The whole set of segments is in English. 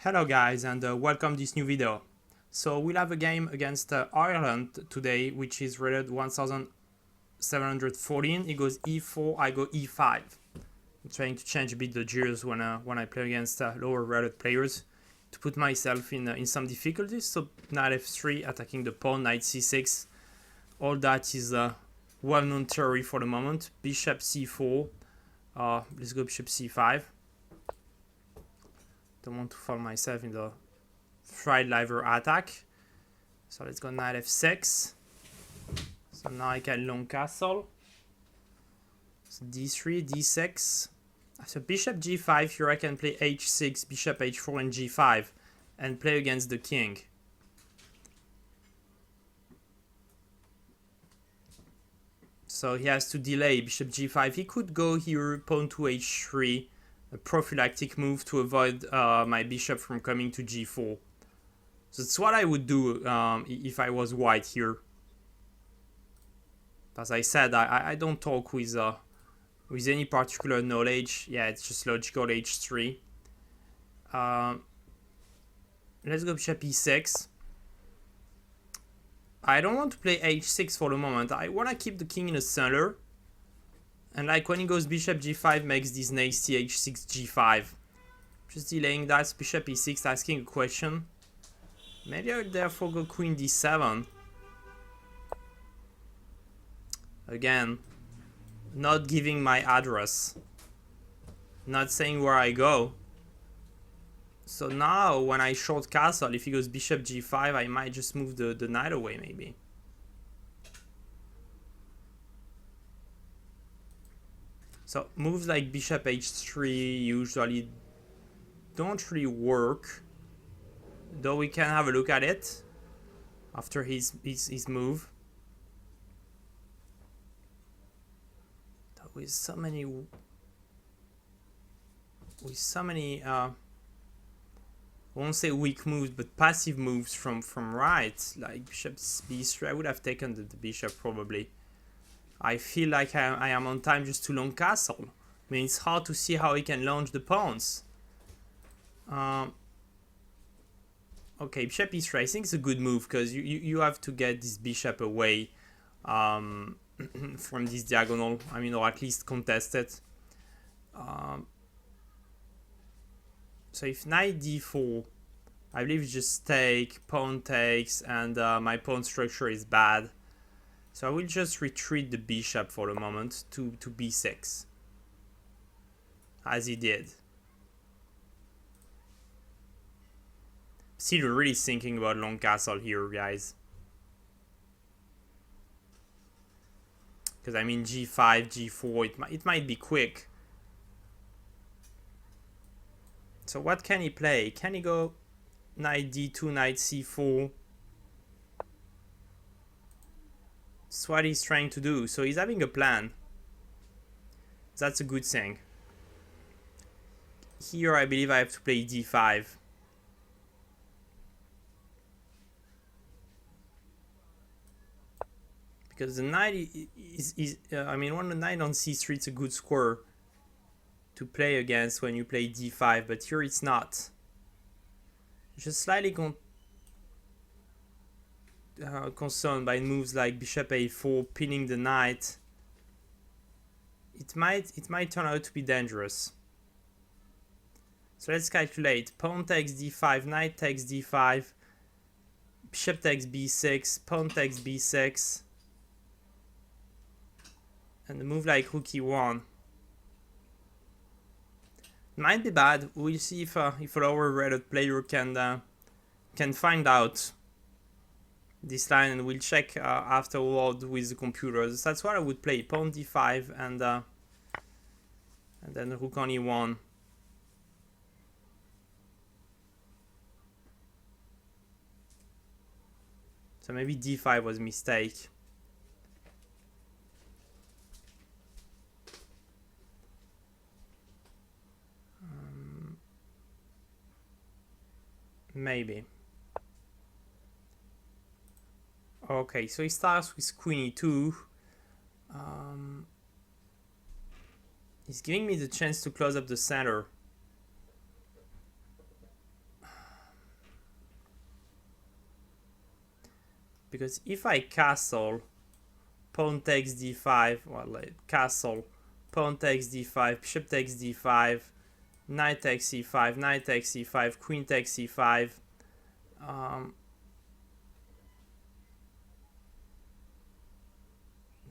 Hello guys, and welcome to this new video. So we'll have a game against Ireland today, which is rated 1714. It goes e4, I go e5. I'm trying to change a bit the gears when I play against lower rated players to put myself in some difficulties. So knight f3, attacking the pawn, knight c6. All that is well-known theory for the moment. Bishop c4. Let's go bishop c5. Don't want to fall myself in the fried liver attack. So let's go knight f6. So now I can long castle. So d3, d6. So bishop g5, here I can play h6, bishop h4 and g5 and play against the king. So he has to delay bishop g5. He could go here, pawn to h3, a prophylactic move to avoid my bishop from coming to g4. So that's what I would do if I was white here. As I said, I don't talk with any particular knowledge. Yeah, it's just logical h3. Let's go bishop e6. I don't want to play h6 for the moment. I want to keep the king in the center. And like when he goes bishop g5 makes this nasty h6 g5. Just delaying that, bishop e6 asking a question. Maybe I would therefore go queen d7. Again, not giving my address. Not saying where I go. So now when I short castle, if he goes bishop g5, I might just move the knight away maybe. So moves like bishop h3 usually don't really work. Though we can have a look at it after his move. With so many I won't say weak moves, but passive moves from right, like bishop b3, I would have taken the bishop probably. I feel like I am on time just to long castle. I mean, it's hard to see how he can launch the pawns. Okay, bishop e3, I think it's a good move because you have to get this bishop away from this diagonal. I mean, or at least contest it. So if knight d4, I believe it's just take, pawn takes, and my pawn structure is bad. So I will just retreat the bishop for the moment to b6, as he did. Still really thinking about long castle here, guys. Because I mean g5, g4, it might be quick. So what can he play? Can he go knight d2, knight c4? That's what he's trying to do. So he's having a plan. That's a good thing. Here I believe I have to play d5. Because the knight is I mean, when the knight on c3, it's a good square to play against when you play d5, but here it's not. Just slightly concerned by moves like bishop a4, pinning the knight. It might turn out to be dangerous. So let's calculate. Pawn takes d5, knight takes d5, bishop takes b6, pawn takes b6, and a move like rook e1 might be bad. We'll see if a lower rated player can find out this line, and we'll check afterward with the computers. That's what I would play: pawn d5 and then rook on e1. So maybe d5 was a mistake. Maybe. Okay, so he starts with queen e2. He's giving me the chance to close up the center. because if I castle, pawn takes d5, well, like castle, pawn takes d5, bishop takes d5, knight takes c5, knight takes c5, queen takes c5.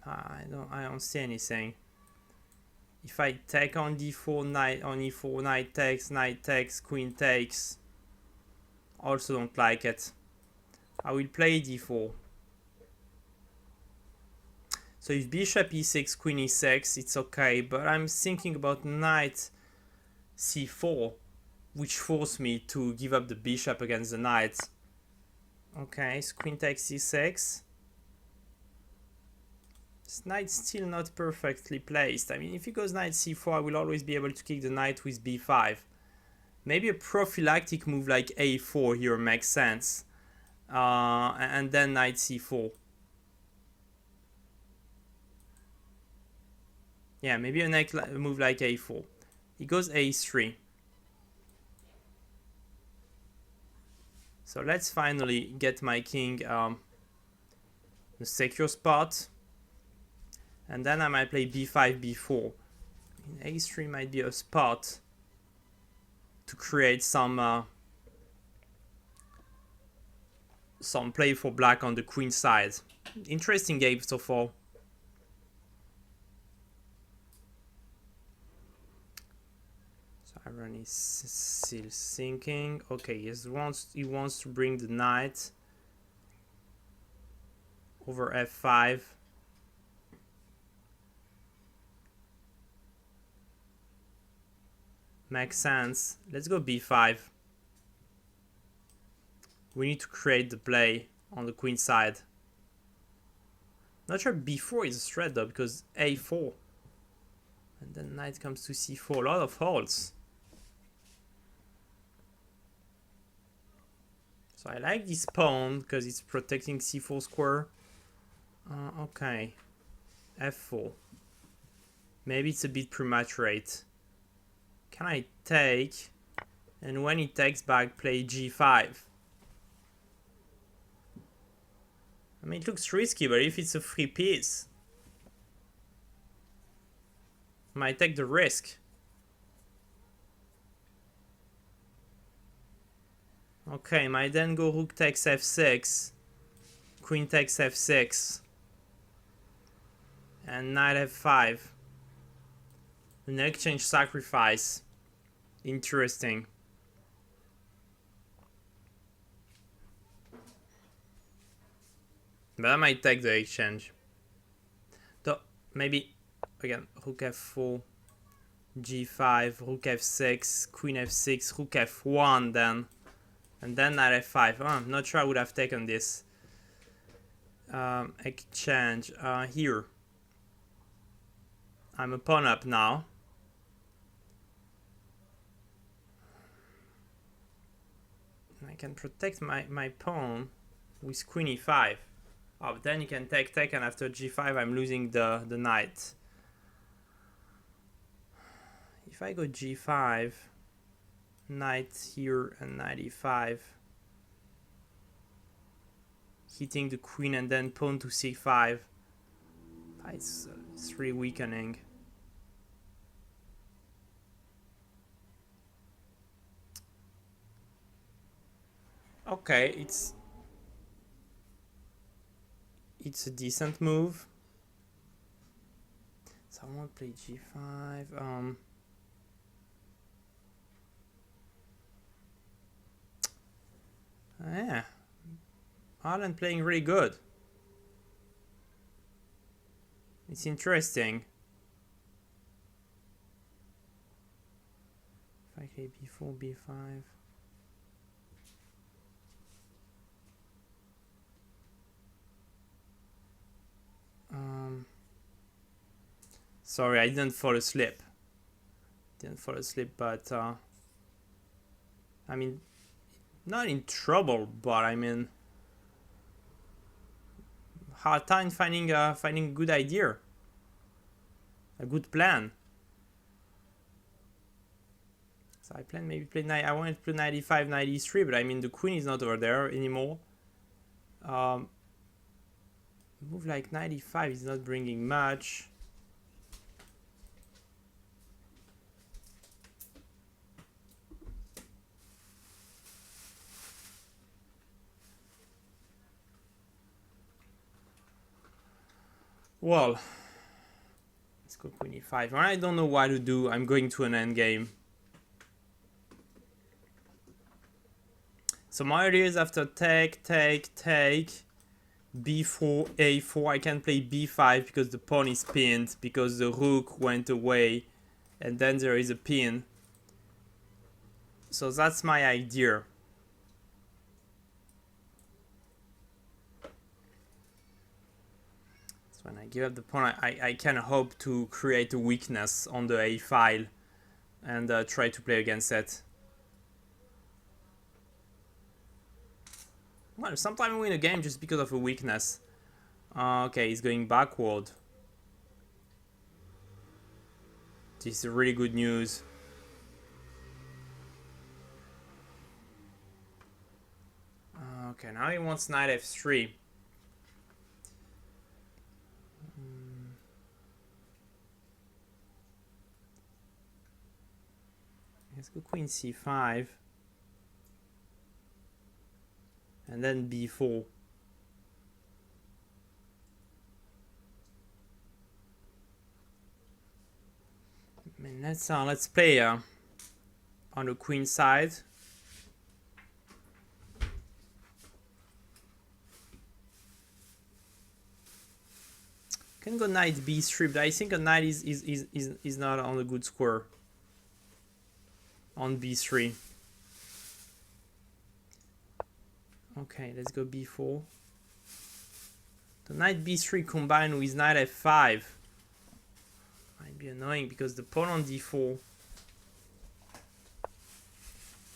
I don't see anything. If I take on d4, knight on e4, knight takes, queen takes. Also don't like it. I will play d4. So if bishop e6, queen e6, it's okay, but I'm thinking about knight c4, which forced me to give up the bishop against the knight. Okay, so queen takes c6. This knight's still not perfectly placed. I mean, if he goes knight c4, I will always be able to kick the knight with b5. Maybe a prophylactic move like a4 here makes sense. And then knight c4. Yeah, maybe a move like a4. He goes a3. So let's finally get my king the secure spot. And then I might play b5, b4. a3 might be a spot to create some play for black on the queen side. Interesting game so far. So Irelan is still thinking. Okay, he wants to bring the knight over f5. Makes sense. Let's go b5. We need to create the play on the queen side. Not sure b4 is a threat though, because a4. And then knight comes to c4. A lot of holds. So I like this pawn because it's protecting c4 square. Okay. f4. Maybe it's a bit premature. Can I take? And when he takes back, play g5. I mean, it looks risky, but if it's a free piece, I might take the risk. Okay, might then go rook takes f6, queen takes f6, and knight f5. An exchange sacrifice. Interesting. But I might take the exchange. Though, maybe, again, rook f4, g5, rook f6, queen f6, rook f1 then. And then knight f5. Oh, I'm not sure I would have taken this. Exchange. Here. I'm a pawn up now. I can protect my pawn with queen e5. Oh, but then you can take, and after g5 I'm losing the knight. If I go g5, knight here and knight e5, hitting the queen and then pawn to c5. It's really weakening. Okay, it's a decent move. So I want to play g5. Yeah, Irelan playing really good. It's interesting. If I play b4, b5. Sorry, I didn't fall asleep. But I mean, not in trouble, but I mean, hard time finding a good idea, a good plan. So I plan maybe play knight. I wanted to play knight e5, knight e3, but I mean the queen is not over there anymore. Move like knight e5 is not bringing much. Well, let's go queen e5. When I don't know what to do, I'm going to an endgame. So my idea is after take, b4, a4, I can play b5 because the pawn is pinned, because the rook went away, and then there is a pin. So that's my idea. So when I give up the pawn, I can hope to create a weakness on the a file and try to play against it. Well, sometimes we win a game just because of a weakness. Okay, he's going backward. This is really good news. Okay, now he wants knight f3. Let's go queen c5. And then b4. I mean, let's play on the queen side. Can go knight b3, but I think a knight is not on a good square on b3. Okay, let's go b4. The knight b3 combined with knight f5 might be annoying because the pawn on d4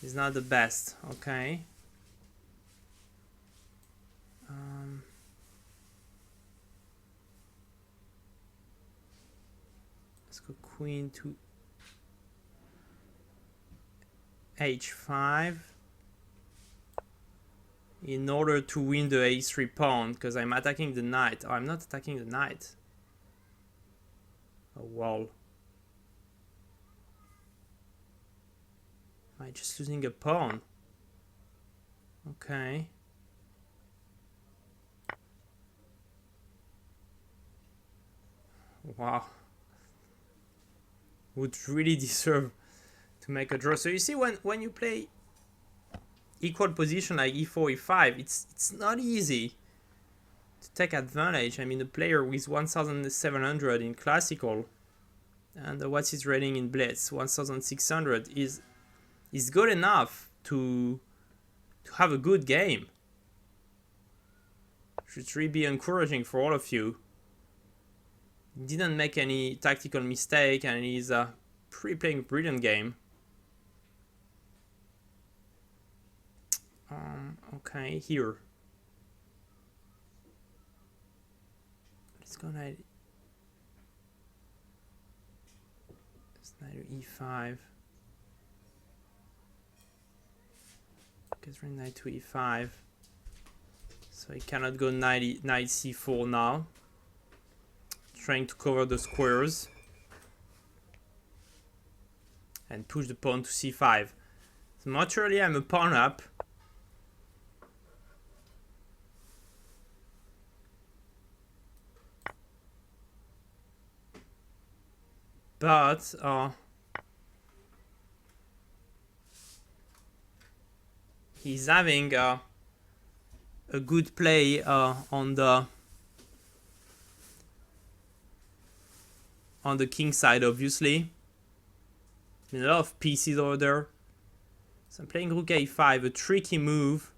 is not the best. Okay. Let's go queen to h5 in order to win the a3 pawn, because I'm attacking the knight. Oh, I'm not attacking the knight. Oh, well. Am I just losing a pawn? Okay. Wow. Would really deserve to make a draw. So you see, when you play equal position like e4, e5, it's not easy to take advantage. I mean, a player with 1700 in classical and what's his rating in blitz, 1600, is good enough to have a good game. Should really be encouraging for all of you. He didn't make any tactical mistake, and he's pretty playing a brilliant game. Okay, here. Let's go knight. Let's knight e5. Because we're knight to e5. So he cannot go knight c4 now. Trying to cover the squares. And push the pawn to c5. So much earlier I'm a pawn up. But he's having a good play on the king side, obviously. A lot of pieces over there. So I'm playing rook a5, a tricky move.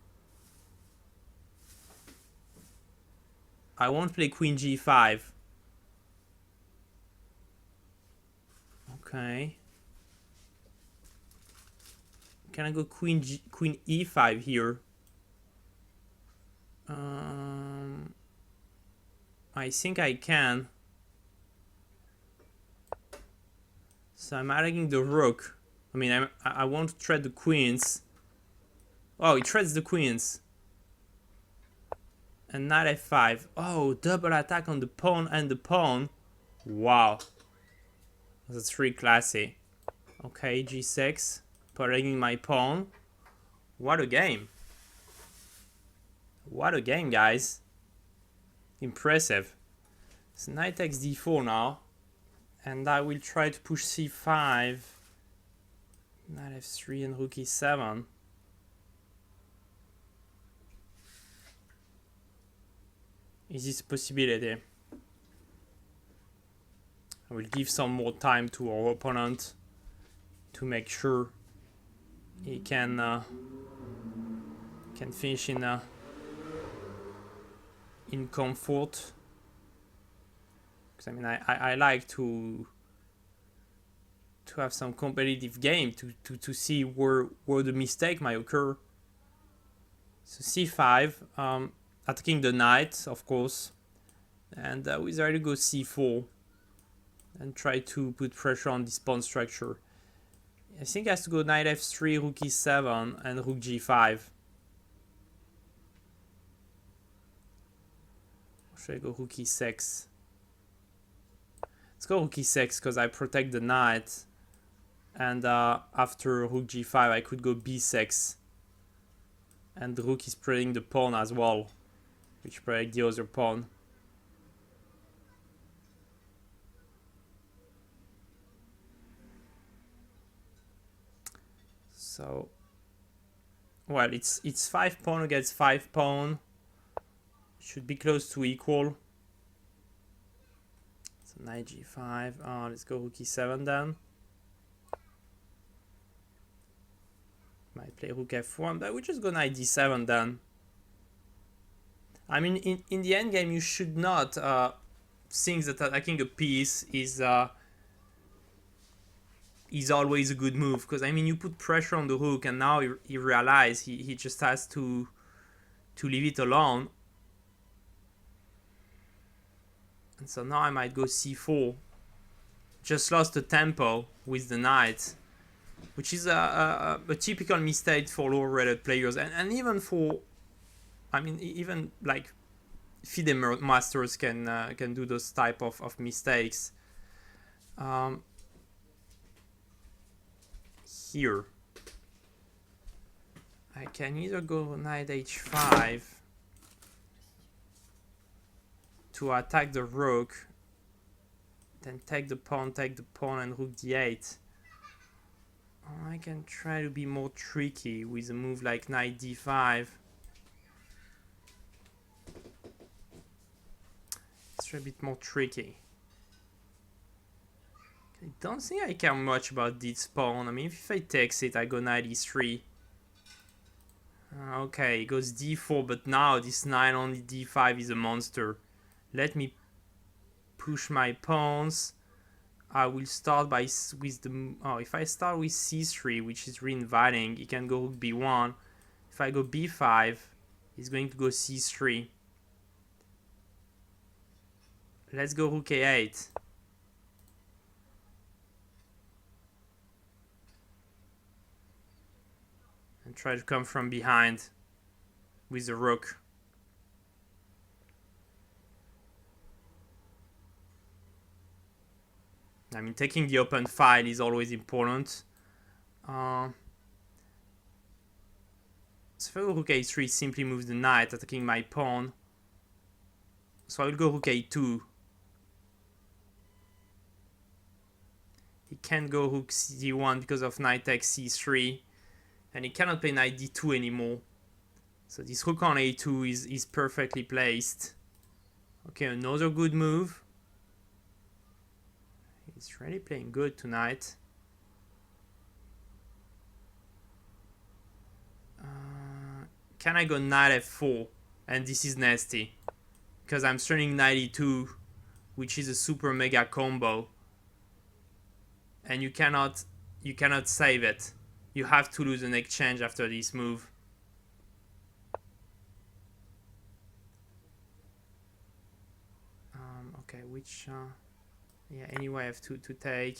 I won't play queen g5. Okay. Can I go queen e5 here? I think I can. So I'm attacking the rook. I mean, I want to thread the queens. Oh, he threads the queens. And knight f5. Oh, double attack on the pawn and the pawn. Wow. That's really classy. Okay, g6. Protecting my pawn. What a game. What a game, guys. Impressive. So knight takes d4 now. And I will try to push c5. Knight f3 and rook e7. Is this a possibility? I will give some more time to our opponent to make sure he can finish in comfort. Because I mean, I like to have some competitive game to see where the mistake might occur. So c5, attacking the knight, of course, and we ready to go c4 and try to put pressure on this pawn structure. I think he has to go knight f3, rook e7, and rook g5. Or should I go rook e6? Let's go rook e6 because I protect the knight. And after rook g5, I could go b6. And the rook is protecting the pawn as well, which protects the other pawn. So, well, it's 5 pawn against 5 pawn. Should be close to equal. So knight g5. Let's go rook e7 then. Might play rook f1, but we just go knight d7 then. I mean, in the endgame, you should not think that attacking a piece is always a good move, because I mean, you put pressure on the rook, and now he realizes he just has to leave it alone. And so now I might go c4. Just lost the tempo with the knight, which is a typical mistake for lower rated players, and even for, I mean, even like FIDE masters can do those type of mistakes. Here I can either go knight h5 to attack the rook, then take the pawn, and rook d8. Or I can try to be more tricky with a move like knight d5. It's a bit more tricky. I don't think I care much about this pawn. I mean, if I takes it, I go knight e3. Okay, it goes d4, but now this knight on d5 is a monster. Let me push my pawns. I will start with the... Oh, if I start with c3, which is re-inviting, he can go rook b1. If I go b5, he's going to go c3. Let's go rook a8. And try to come from behind with the rook. I mean, taking the open file is always important. So if I go rook a3, simply moves the knight, attacking my pawn. So I will go rook a2. He can't go rook c1 because of knight takes c3. And he cannot play knight d2 anymore. So this rook on a2 is perfectly placed. Okay, another good move. He's really playing good tonight. Can I go knight f4? And this is nasty, because I'm turning knight e2, which is a super mega combo. And you cannot save it. You have to lose an exchange after this move. Okay, which... yeah, anyway, I have to take.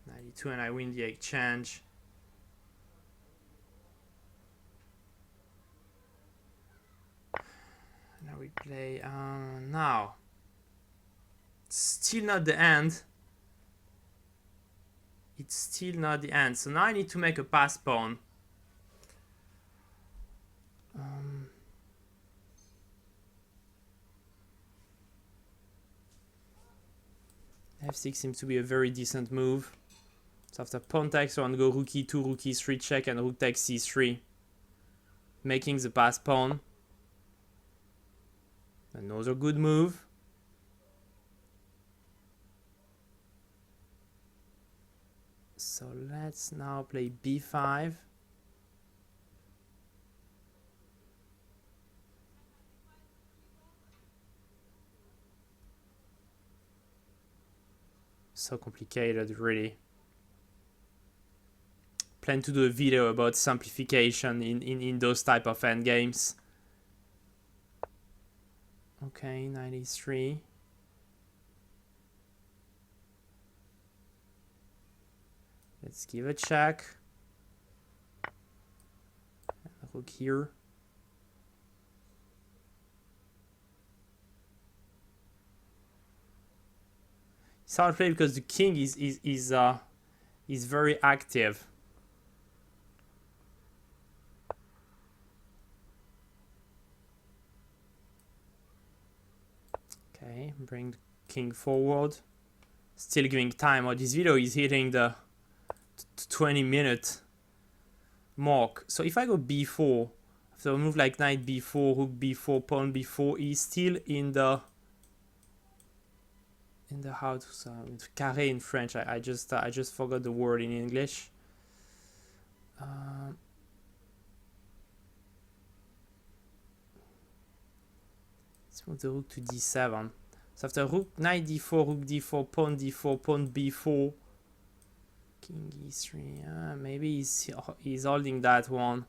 Knight e2 and I win the exchange. we play now. Still not the end. It's still not the end. So now I need to make a pass pawn. F6 seems to be a very decent move. So after pawn takes, I want to go rook e2, rook e3 check, and rook takes c3. Making the pass pawn. Another good move. So let's now play b5. So complicated, really. Plan to do a video about simplification in those type of endgames. Okay, 93. Let's give a check. Rook here. It's hard to play because the king is very active. Okay, bring the king forward. Still giving time. Oh, this video is hitting the 20-minute mark. So if I go b4, after I move like knight b4, rook b4, pawn b4, he's still in the how to say carré in French. I just forgot the word in English. Let's move the rook to d7. So after rook knight d4, rook d4, pawn b4, king e3. Maybe he's holding that one.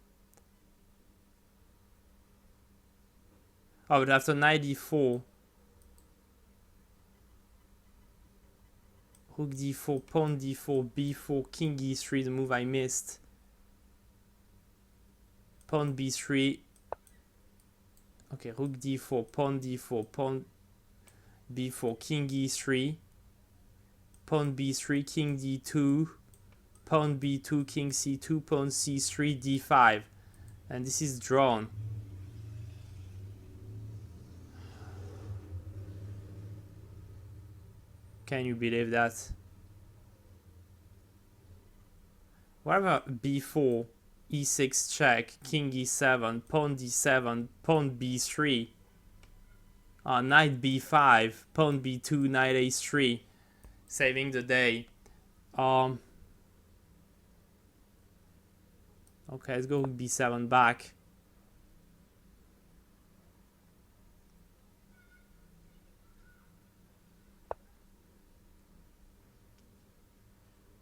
Oh, but after knight d4, rook d4, pawn d4, b4, king e3, the move I missed. Pawn b3. Okay, rook d4, pawn b4, king e3, pawn b3, king d2, pawn b2, king c2, pawn c3, d5. And this is drawn. Can you believe that? What about b4, e6 check, king e7, pawn d7, pawn b3, knight b5, pawn b2, knight a3, saving the day. Okay, let's go with b7 back.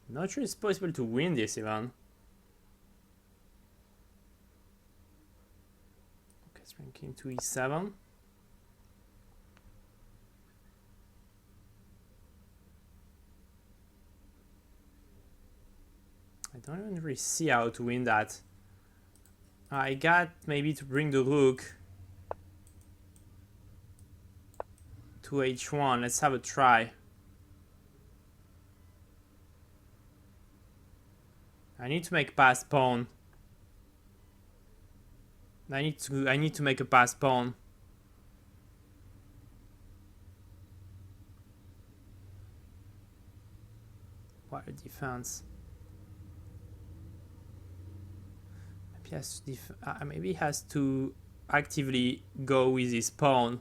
Not sure it's possible to win this even. Okay, let's bring king to e7. I don't even really see how to win that. I got maybe to bring the rook to h1. Let's have a try. I need to make pass pawn. I need to make a pass pawn. What a defense. Maybe he has to actively go with his pawn.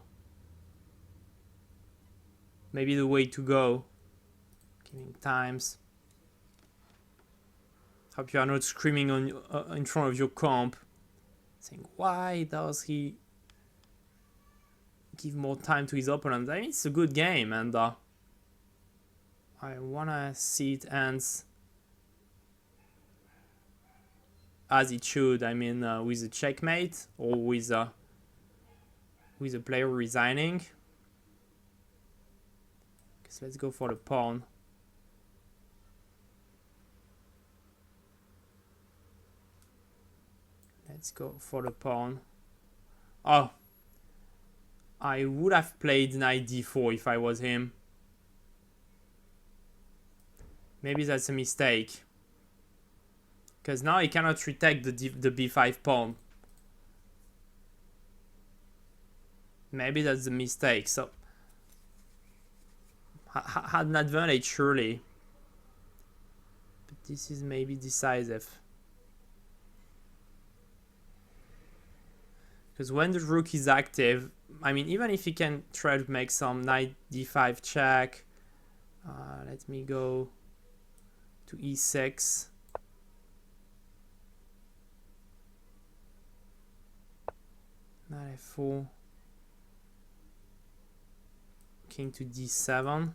Maybe the way to go. Giving times. Hope you are not screaming on in front of your comp, saying why does he give more time to his opponent? I mean, it's a good game, and I wanna see it ends as it should. I mean, with a checkmate or with a player resigning. So let's go for the pawn. Let's go for the pawn. Oh, I would have played knight d4 if I was him. Maybe that's a mistake. Because now he cannot retake the b5 pawn. Maybe that's the mistake. So had an advantage surely. But this is maybe decisive. Because when the rook is active, I mean, even if he can try to make some knight d5 check, let me go to e6. Knight f4. King to d7.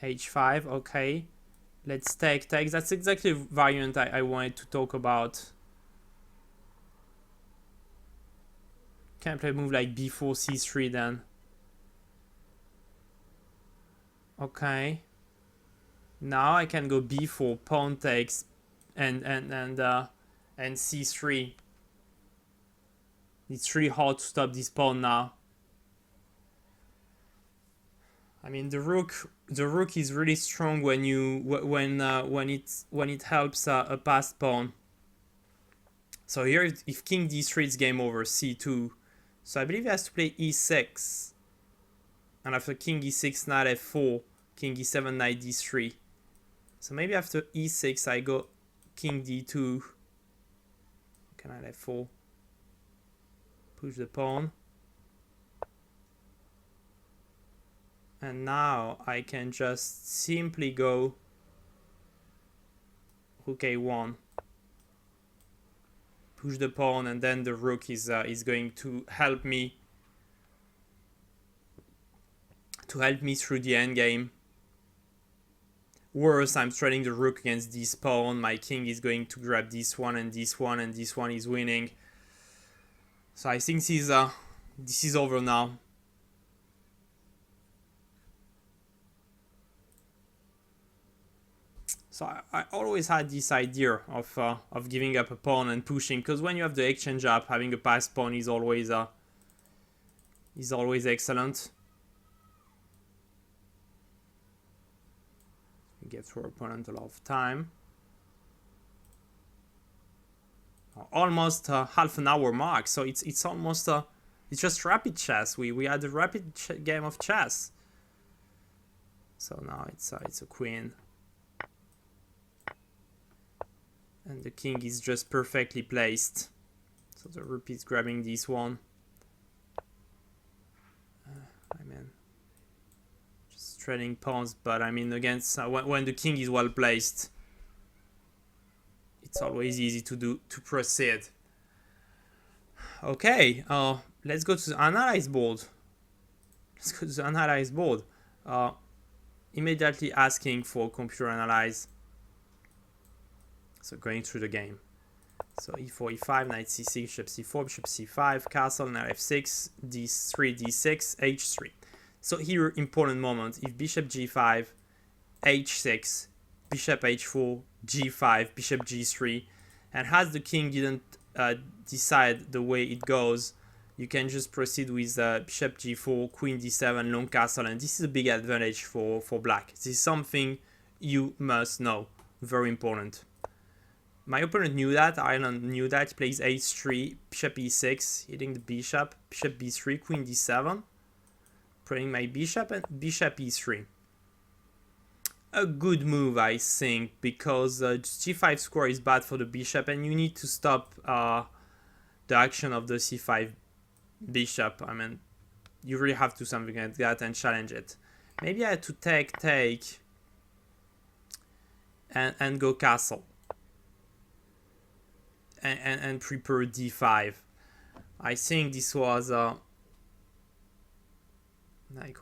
h5, okay. Let's take. That's exactly the variant I wanted to talk about. Can I play a move like b4, c3 then? Okay. Now I can go b4, pawn takes, and c3. It's really hard to stop this pawn now. I mean, the rook is really strong when it helps a passed pawn. So here, if king d3, it's game over. c2. So I believe he has to play e6, and after king e6, knight f4, king e7, knight d3. So maybe after e6, I go king d2, knight f4, push the pawn. And now I can just simply go rook a1, push the pawn, and then the rook is going to help me through the endgame. Worse, I'm threatening the rook against this pawn. My king is going to grab this one, and this one is winning. So I think this is over now. So I always had this idea of giving up a pawn and pushing, because when you have the exchange up, having a passed pawn is always excellent. We give our opponent a lot of time. Almost half an hour mark, so it's almost it's just rapid chess. We had a rapid game of chess. So now it's a queen. And the king is just perfectly placed. So the rook is grabbing this one. I mean, just trading pawns, but I mean, against when the king is well placed, it's always easy to proceed. Okay, let's go to the analyze board. Immediately asking for computer analyze. So going through the game. So e4, e5, knight c6, bishop c4, bishop c5, castle, knight f6, d3, d6, h3. So here, important moment. If bishop g5, h6, bishop h4, g5, bishop g3, and as the king didn't decide the way it goes, you can just proceed with bishop g4, queen d7, long castle, and this is a big advantage for black. This is something you must know. Very important. My opponent knew that, Irelan knew that, he plays h3, bishop e6, hitting the bishop, bishop b3, queen d7, playing my bishop, and bishop e3. A good move, I think, because g5 square is bad for the bishop, and you need to stop the action of the c5 bishop. I mean, you really have to do something like that and challenge it. Maybe I had to take, and go castle. And prepare d5. I think this was like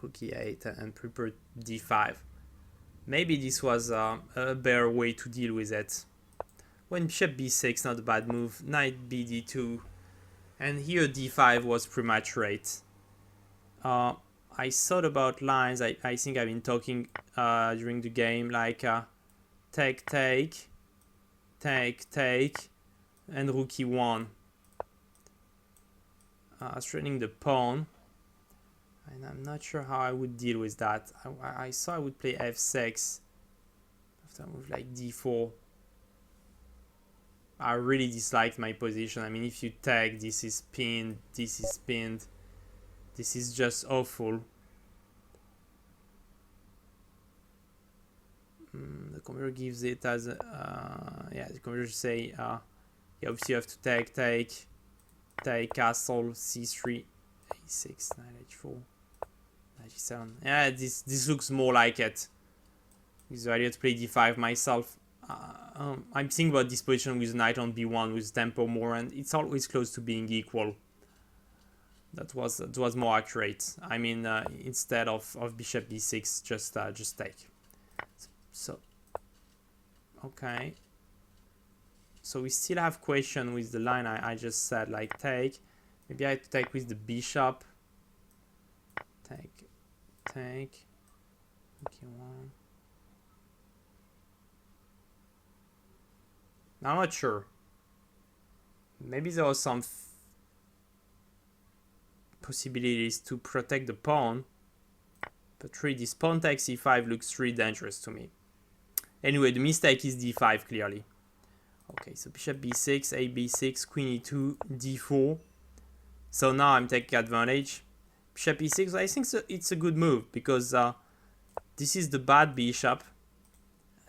rook e8 and prepare d5. Maybe this was a better way to deal with it. When bishop b6, not a bad move. Knight bd2, and here d5 was prematurate. I thought about lines. I think I've been talking during the game, like take, and rook e1. threatening the pawn. And I'm not sure how I would deal with that. I saw I would play f6 after I move like d4. I really disliked my position. I mean, if you tag, this is pinned, this is pinned. This is just awful. The computer gives it as yeah, the computer say yeah, obviously you have to take castle c3 a6 knight h4 knight g7. Yeah, this looks more like it. With the idea to play d5 myself. I'm thinking about this position with knight on b1 with tempo more, and it's always close to being equal. That was more accurate. I mean, instead of bishop b6, just take. So, okay. So we still have question with the line I just said, like take. Maybe I have to take with the bishop. Take. Okay, one. I'm not sure. Maybe there was some possibilities to protect the pawn. But really, this pawn takes e5 looks really dangerous to me. Anyway, the mistake is d5 clearly. Okay, so bishop b6, a b6, queen e2, d4. So now I'm taking advantage. Bishop e6, I think it's a good move because this is the bad bishop.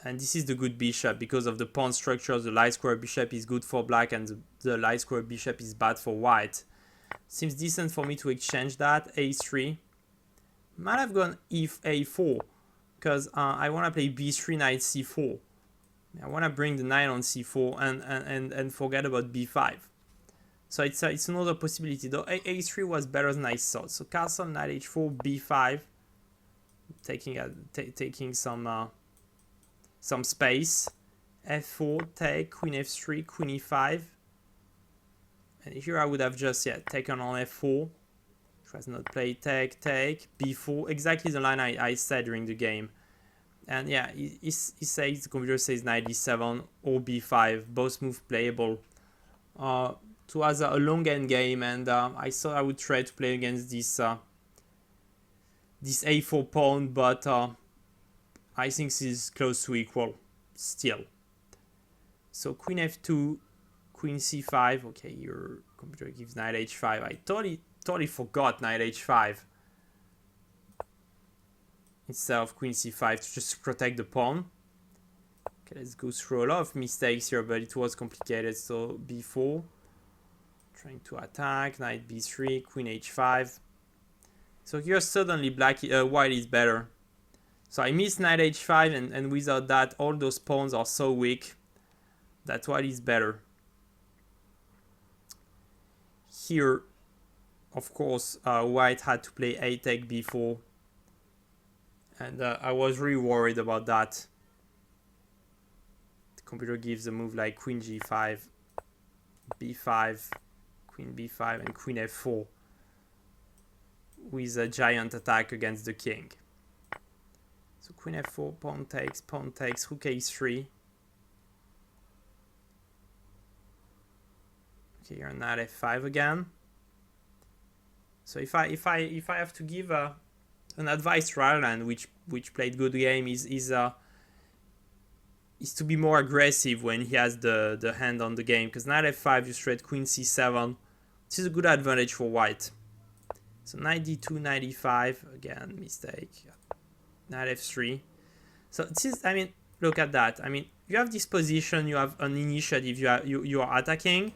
And this is the good bishop because of the pawn structure. The light square bishop is good for black and the light square bishop is bad for white. Seems decent for me to exchange that. a3. Might have gone a4 because I want to play b3 knight c4. I want to bring the knight on c4 and forget about b5. So it's another possibility though. a3 was better than I thought. So castle, knight h4, b5, taking some space. f4, take, queen f3, queen e5. And here I would have just taken on f4. Which was not played, take, b4. Exactly the line I said during the game. And yeah, he says, the computer says knight d7 or b5, both moves playable. It was a long end game, and I thought I would try to play against this a4 pawn, but I think this is close to equal still. So queen f2, queen c5. Okay, your computer gives knight h5. I totally forgot knight h5 instead of queen c5 to just protect the pawn. Okay, let's go through a lot of mistakes here, but it was complicated. So b4, trying to attack, knight b3, queen h5. So here suddenly white is better. So I missed knight h5, and without that, all those pawns are so weak that white is better. Here, of course, white had to play a take b4, and I was really worried about that. The computer gives a move like queen g5, b5, queen b5, and queen f4 with a giant attack against the king. So queen f4, pawn takes, rook a3. Okay, here knight f5 again. So if I have to give an advice to Irelan, which played good game, is to be more aggressive when he has the hand on the game, because knight f5 you straight queen c7. This is a good advantage for white. So knight d2, knight e5, again mistake. Knight f3. So this is, I mean, look at that. I mean, you have this position, you have an initiative, you are attacking,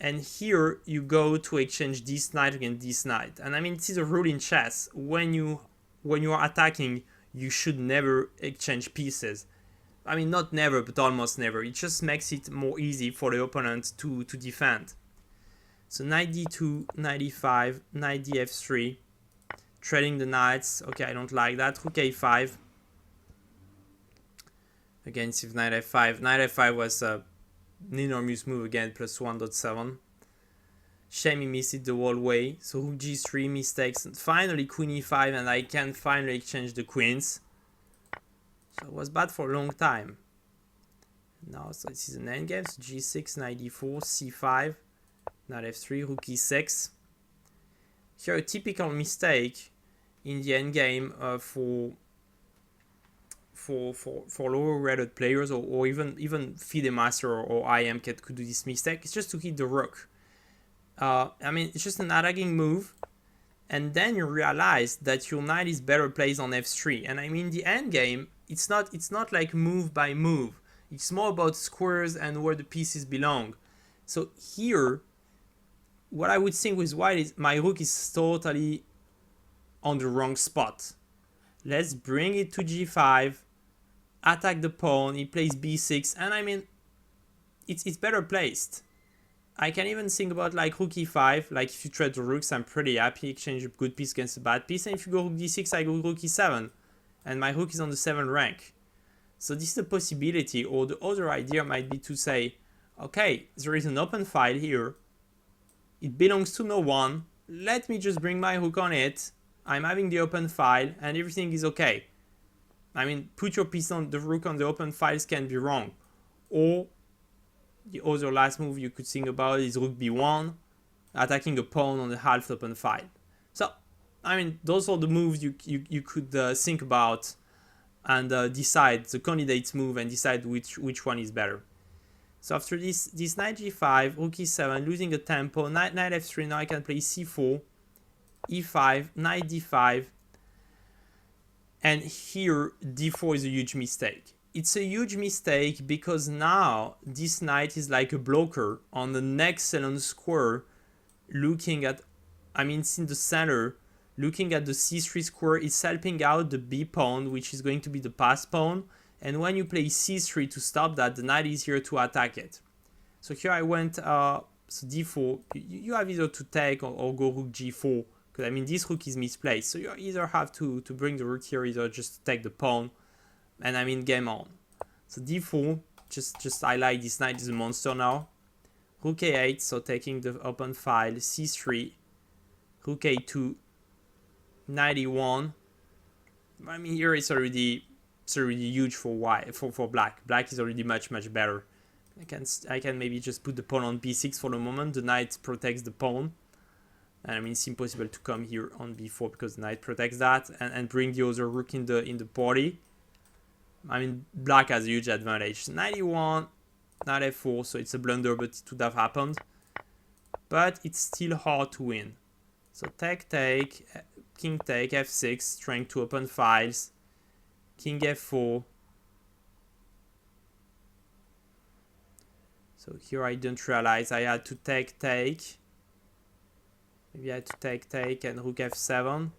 and here you go to exchange this knight against this knight. And I mean, this is a rule in chess. When you are attacking, you should never exchange pieces. I mean, not never, but almost never. It just makes it more easy for the opponent to defend. So knight d2, knight e5, knight df3, trading the knights. Okay, I don't like that. Rook a5. Against if knight f5. Knight f5 was an enormous move again, plus 1.7. Shame he missed it the whole way. So rook g3, mistakes. And finally queen e5, and I can finally exchange the queens. So it was bad for a long time. Now, so this is an endgame. So g6, knight d4, c5, knight f3, rook e6. here a typical mistake in the endgame for lower rated players, or even FIDE master or IM could do this mistake. It's just to hit the rook. I mean, it's just an attacking move, and then you realize that your knight is better placed on f3. And I mean, the endgame, it's not like move by move. It's more about squares and where the pieces belong. So here, what I would think with white is my rook is totally on the wrong spot. Let's bring it to g5, attack the pawn, he plays b6, and I mean, it's better placed. I can even think about like rook e5, like if you trade the rooks, I'm pretty happy, exchange a good piece against a bad piece, and if you go rook d6, I go rook e7, and my rook is on the 7th rank. So this is a possibility, or the other idea might be to say, okay, there is an open file here, it belongs to no one, let me just bring my rook on it, I'm having the open file, and everything is okay. I mean, put your piece on the rook on the open files can be wrong. Or the other last move you could think about is rook b1, attacking a pawn on the half open file. So, I mean, those are the moves you could think about and decide the candidate's move and decide which one is better. So after this knight g5, rook e7, losing a tempo, knight f3, now I can play c4, e5, knight d5, and here d4 is a huge mistake. It's a huge mistake because now this knight is like a blocker on an excellent square, looking at, I mean, it's in the center, looking at the c3 square. It's helping out the b pawn, which is going to be the pass pawn, and when you play c3 to stop that, the knight is here to attack it. So here I went, so d4, you have either to take or go rook g4, because I mean this rook is misplaced, so you either have to bring the rook here, either just take the pawn, and I mean game on. So d4, just highlight this knight is a monster now. Rook a8, so taking the open file, c3, rook a2, knight e1. I mean here it's already huge for white, for black. Black is already much better. I can maybe just put the pawn on b6 for the moment. The knight protects the pawn. And I mean it's impossible to come here on b4 because the knight protects that and bring the other rook in the party. I mean, black has a huge advantage. Knight e1, knight f4, so it's a blunder, but it would have happened. But it's still hard to win. So take, king take, f6, trying to open files, king f4. So here I don't realize I had to take. Maybe I had to take and rook f7.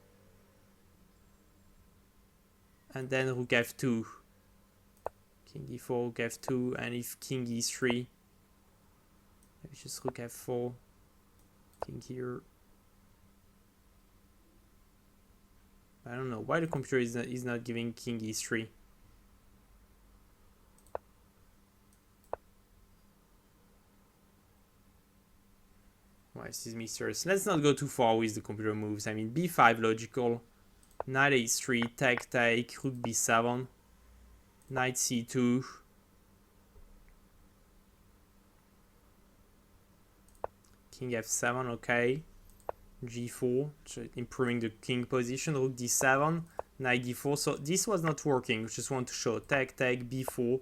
And then rook f2. King e4, rook f2, and if king e3, maybe just rook f4, king here. I don't know why the computer is not giving king e3. Why is this mysterious? Let's not go too far with the computer moves. I mean, b5 logical, knight a3, take, rook b7. Knight c2, king f7, okay, g4, so improving the king position, rook d7, knight d4. So this was not working. Just want to show take, b4.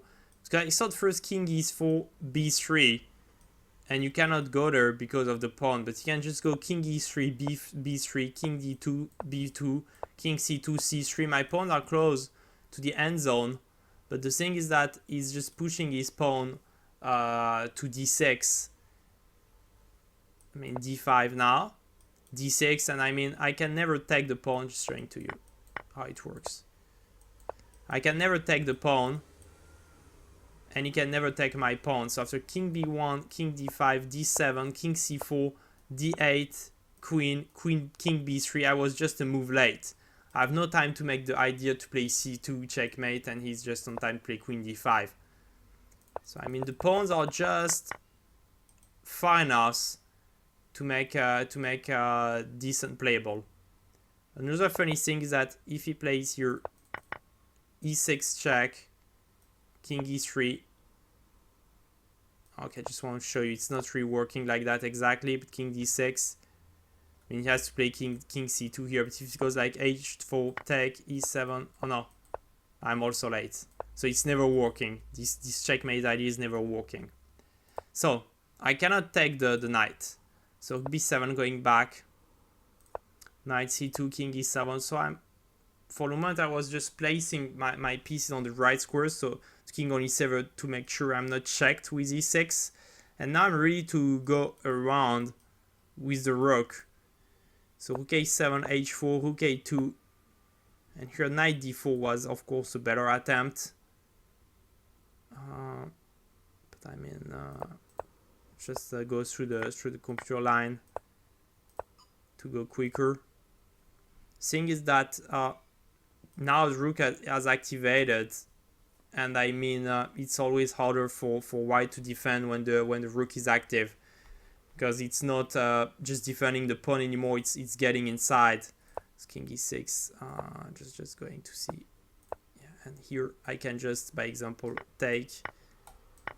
I thought first king e4, b3, and you cannot go there because of the pawn, but you can just go king e3, b3, king d2, b2, king c2, c3. My pawns are close to the end zone. But the thing is that he's just pushing his pawn to d6. I mean d5 now, d6, and I mean I can never take the pawn. Just showing to you how it works. I can never take the pawn, and he can never take my pawn. So after king b1, king d5, d7, king c4, d8, queen, king b3, I was just a move late. I have no time to make the idea to play c2 checkmate, and he's just on time to play queen d5. So I mean the pawns are just far enough to make decent playable. Another funny thing is that if he plays here e6 check, king e3. Okay, just want to show you it's not really working like that exactly, but king d6. I mean, he has to play king c2 here, but if it goes like h4, take, e7, oh no, I'm also late. So it's never working. This checkmate idea is never working. So I cannot take the knight. So b7 going back, knight c2, king e7. So for the moment I was just placing my pieces on the right square, so the king on e7 to make sure I'm not checked with e6. And now I'm ready to go around with the rook. So rook a7, h4, rook a2, and here knight d4 was of course a better attempt. But I mean, just go through the computer line to go quicker. Thing is that now the rook has activated, and I mean it's always harder for white to defend when the rook is active, because it's not just defending the pawn anymore. It's getting inside. It's king e6. Just going to see. Yeah, and here I can just, by example, take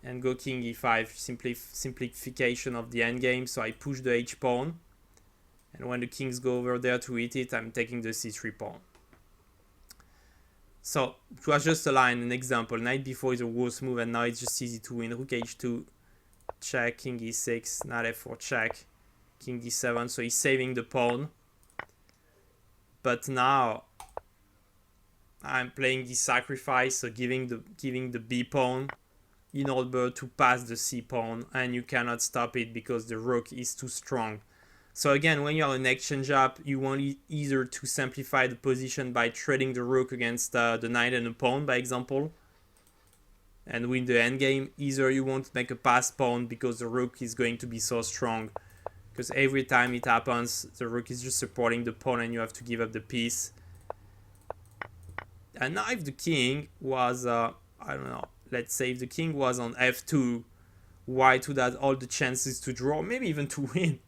and go king e5. Simplification of the endgame. So I push the h pawn, and when the kings go over there to hit it, I'm taking the c3 pawn. So it was just a line, an example. Knight b4 is a worse move, and now it's just easy to win. Rook h2, check, king e6, knight f4, check, king d7. So he's saving the pawn. But now I'm playing the sacrifice, so giving the b pawn in order to pass the c pawn, and you cannot stop it because the rook is too strong. So again, when you're an exchange up, you want either to simplify the position by trading the rook against the knight and the pawn, by example, and win the endgame. Either you want to make a pass pawn because the rook is going to be so strong, because every time it happens, the rook is just supporting the pawn and you have to give up the piece. And now if the king was, I don't know, let's say if the king was on f2, white would have all the chances to draw, maybe even to win.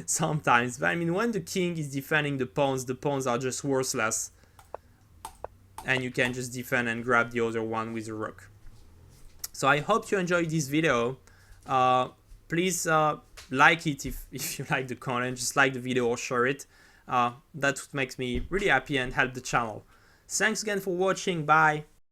Sometimes, but I mean, when the king is defending the pawns are just worthless, and you can just defend and grab the other one with the rook. So I hope you enjoyed this video. Please like it if you like the content. Just like the video or share it. That makes me really happy and help the channel. Thanks again for watching. Bye.